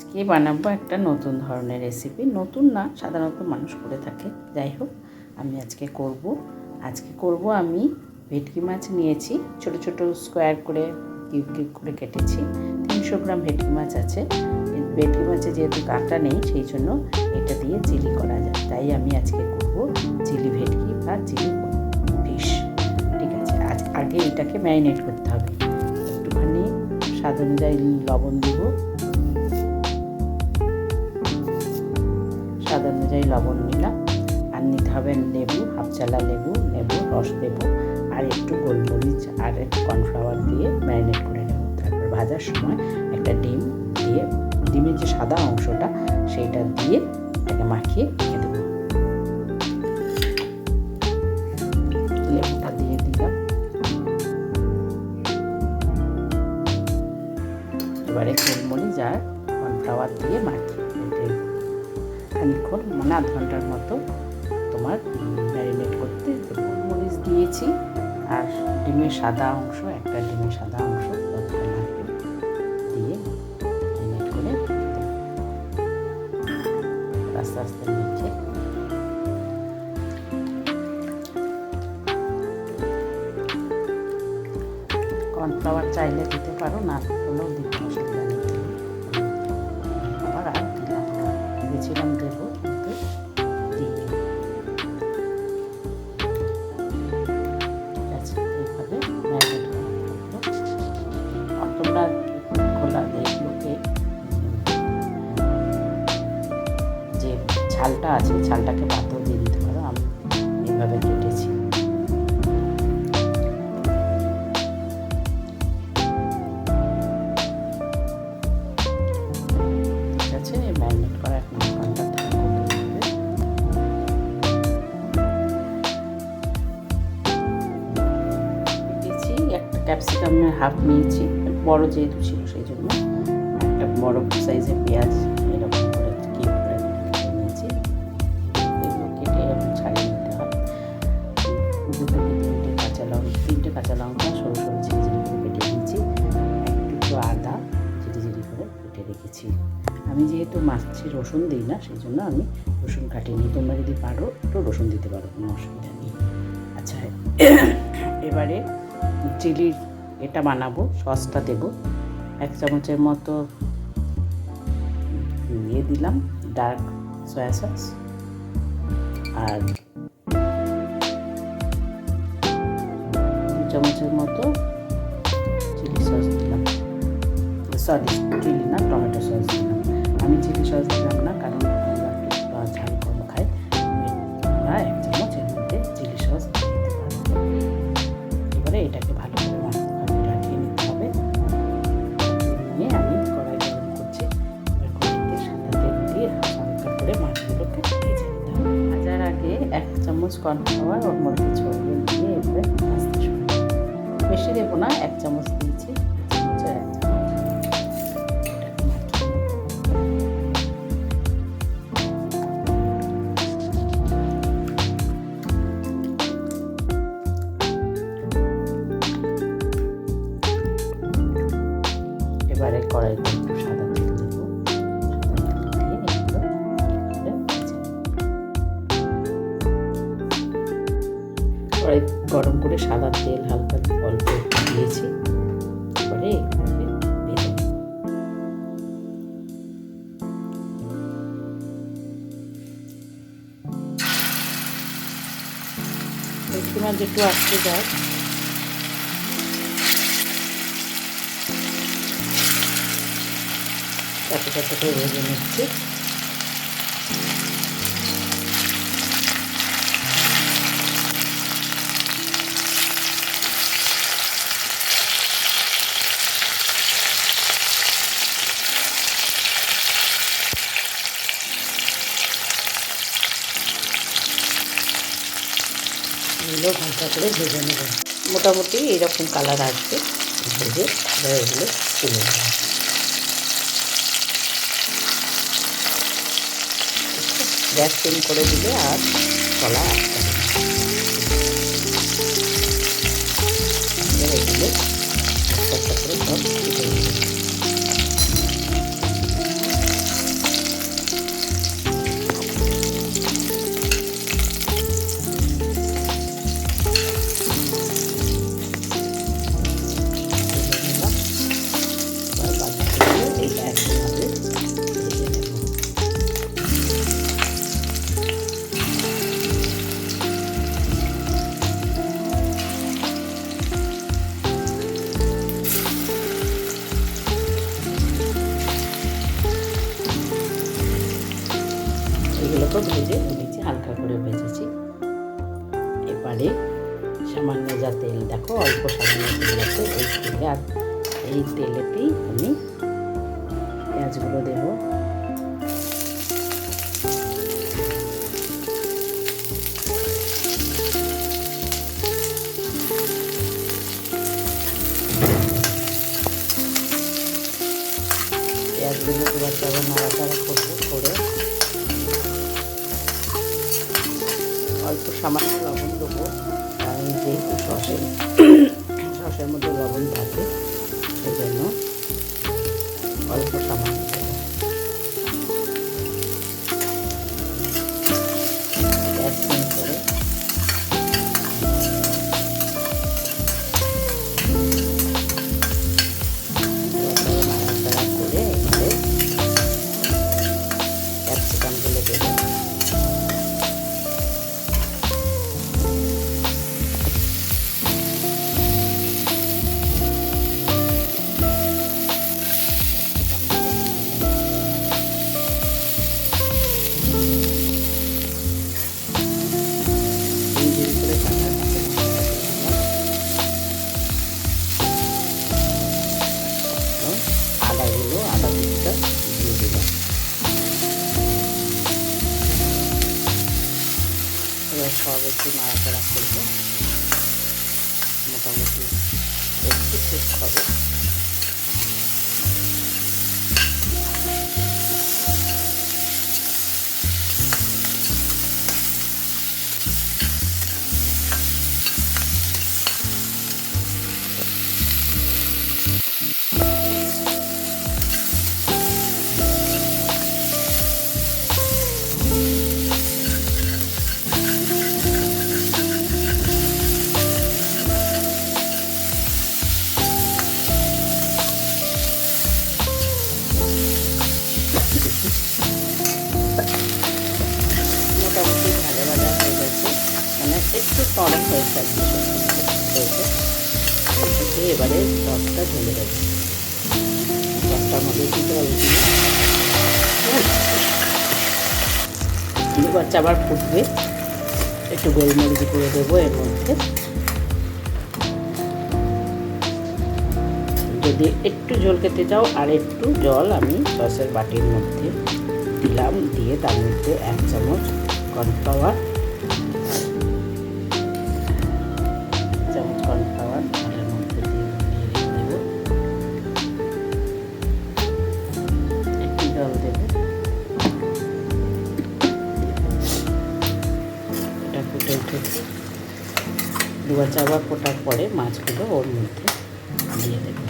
আজকে বানাবো একটা নতুন ধরনের রেসিপি। নতুন না, সাধারণত মানুষ করে থাকে। যাই হোক, আমি আজকে করব আমি ভেটকি মাছ নিয়েছি, ছোট ছোট স্কোয়ার করে কিউব কিউব করে কেটেছি। 300 গ্রাম ভেটকি মাছ আছে। ভেটকি মাছে যেহেতু কাঁটা নেই, সেই জন্য এটা দিয়ে চিলি করা যায়। তাই আমি আজকে করব চিলি ভেটকি বা চিলি ফিশ। ঠিক আছে, আগে এটাকে ম্যারিনেট করতে হবে। একটুখানি স্বাদ অনুযায়ী লবণ দিব, স্বাদ অনুযায়ী লবণ নিলাম। আর নিতে হবে লেবু, হাফ চালা লেবু রস দেবো, আর একটু গোলমরিচ আর একটু কর্নফ্লাওয়ার দিয়ে ম্যারিনেট করে নেব। তারপর ভাজার সময় একটা ডিম দিয়ে, ডিমের যে সাদা অংশটা সেইটা দিয়ে এটাকে মাখিয়ে রেখে দেবো। লেবুটা দিয়ে দিলাম। এবারে গোলমরিচ আর কর্নফ্লাওয়ার দিয়ে মাখিয়ে খানিকক্ষণ, মানে আধ ঘন্টার মতো তোমার ম্যারিনেট করতে দেবো। মরিচ দিয়েছি আর ডিমের সাদা অংশ, একটা ডিমের সাদা অংশ দিয়ে ম্যারিনেট করে আস্তে আস্তে মেখে কর্নফ্লাওয়ার চাইলে দিতে পারো, না হলেও দিতে অসুবিধা নেই। আবার আর দিলাম না, ভেবেছিলাম দেবো কিন্তু দিই। ঠিক আছে, এইভাবে ম্যারিনেট করা থাকলো। তোমরা খোলা এগুলোকে যে ছালটা আছে, ছালটাকে বাদও দিয়ে দিতে পারো। আমি এইভাবে কেটেছি। ম্যারিনেট করা 1 ঘন্টা দিয়েছি। একটা ক্যাপসিকামের হাফ নিয়েছি, বড় যেহেতু ছিল সেই জন্য। একটা বড় সাইজের পেঁয়াজ এরকম করে কিউব করে নিয়েছি। এগুলো কেটে এরকম ছাড়িয়ে নিতে হয়। 2 থেকে 3টে কাঁচা লঙ্কা সরু সরু ঝিরিঝিরি করে কেটে দিয়েছি। একটু আদা ঝিরিঝিরি করে কেটে রেখেছি। আমি যেহেতু মাছে রসুন দিই না, সেই জন্য আমি রসুন কাটিনি। তোমরা যদি পারো একটু রসুন দিতে পারো, কোনো অসুবিধা নেই। আচ্ছা, এবারে চিলির এটা বানাবো। সসটা দেবো 1 চামচের মতো দিয়ে দিলাম ডার্ক সয়া সস, আর 2 চামচের মতো চিলি সস দিলাম। সরি, চিলি না, টমেটো সস দিলাম। আমি চিলি সস দিলাম না, কারণ আমরা একটু ঝাল কম খাই। তোমরা 1 চামচ এর মধ্যে চিলি সস দিয়ে দিতে পারো। এবারে এটাকে ভালো করে রাখিয়ে নিতে হবে। নিয়ে আমি কড়াই গরম করছি। এবার কড়াইতে সাদা তেল দিয়ে হালকা করে মাছগুলোকে ভেজে নিতে হবে। ভাজার আগে 1 চামচ কর্নফ্লাওয়ার ওর মধ্যে ছড়িয়ে দিয়ে এবারে আস্তে সময়, বেশি দেবো না, 1 চামচ দিয়েছি। এবারে কড়াইতে একটু সাদা তেল দেবো। কড়াই গরম করে সাদা তেল হালকা অল্প দিয়েছি। এবারে এইভাবে ভেজে ভেটকি মাছ একটু আসতে যায়। চাটে চাটে করে ভেজে নিচ্ছি। এগুলো হালকা করে ভেজে নেব। মোটামুটি এইরকম কালার আসবে ভেজে। এবার এগুলো তুলে নেব। গ্যাস সিম করে দিলে আর চলা আসতে হবে। এগুলো একটা করে সব তুলে নেব। ভেজেছি। এবারে সামান্য যা তেল, দেখো অল্প সামান্য তেল আছে, এই তেলে আর এই তেলেতেই আমি পেঁয়াজগুলো দেবো। পেঁয়াজগুলো পুরো আবার নাড়াচাড়া করবো, করে অল্প সামান্য লবণ দেবো, কারণ যেহেতু সসের মধ্যে লবণ থাকে সেজন্য অল্প সামান্য দেবো। গ্যাস সিম করে নাড়াচাড়া করে এবারে ক্যাপসিকামগুলো দেবো। আদা কুচিটা দিয়ে দিলাম। এবার সব একটু নাড়াচাড়া করবো, মোটামুটি একটু ঠিক হবে। মোটামুটি ভাজা ভাজা হয়ে গেছে, মানে একটু নরম হয়েছে আর কি, হয়েছে। এবারে সসটা ঢেলে দেবো। সসটার মধ্যে দিতে হবে দুবার আবার ফুটবে, একটু গোলমরিচ করে দেবো এর মধ্যে। যদি একটু ঝোল খেতে চাও আর একটু জল আমি সসের বাটির মধ্যে দিলাম, দিয়ে তার মধ্যে 1 চামচ কর্নফ্লাওয়ার এর মধ্যে দিয়ে দেবো। একটু জল দেবো, এটা ফুটে উঠেছে। দুবার চারবার ফোটার পরে মাছগুলো ওর মধ্যে দিয়ে দেবো।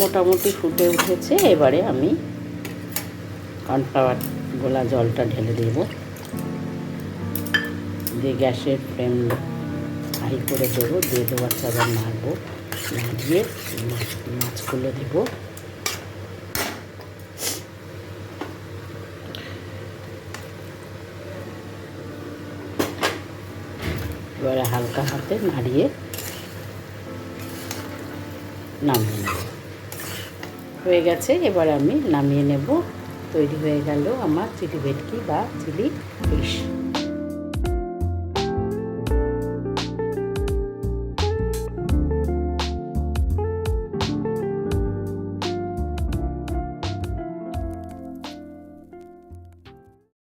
মোটামুটি ফুটে উঠেছে। এবারে আমি কর্নফ্লাওয়ার গোলা জলটা ঢেলে দেব, দিয়ে গ্যাসের ফ্লেম হাই করে দেবো, দিয়ে দেওয়ার আবার নাড়বো, নাড়িয়ে মাছগুলো দেবো। এবারে হালকা হাতে নাড়িয়ে নামিয়ে নেব। হয়ে গেছে, এবার আমি নামিয়ে নেব। তৈরি হয়ে গেল আমার চিলি ভেটকি বা চিলি ফিশ।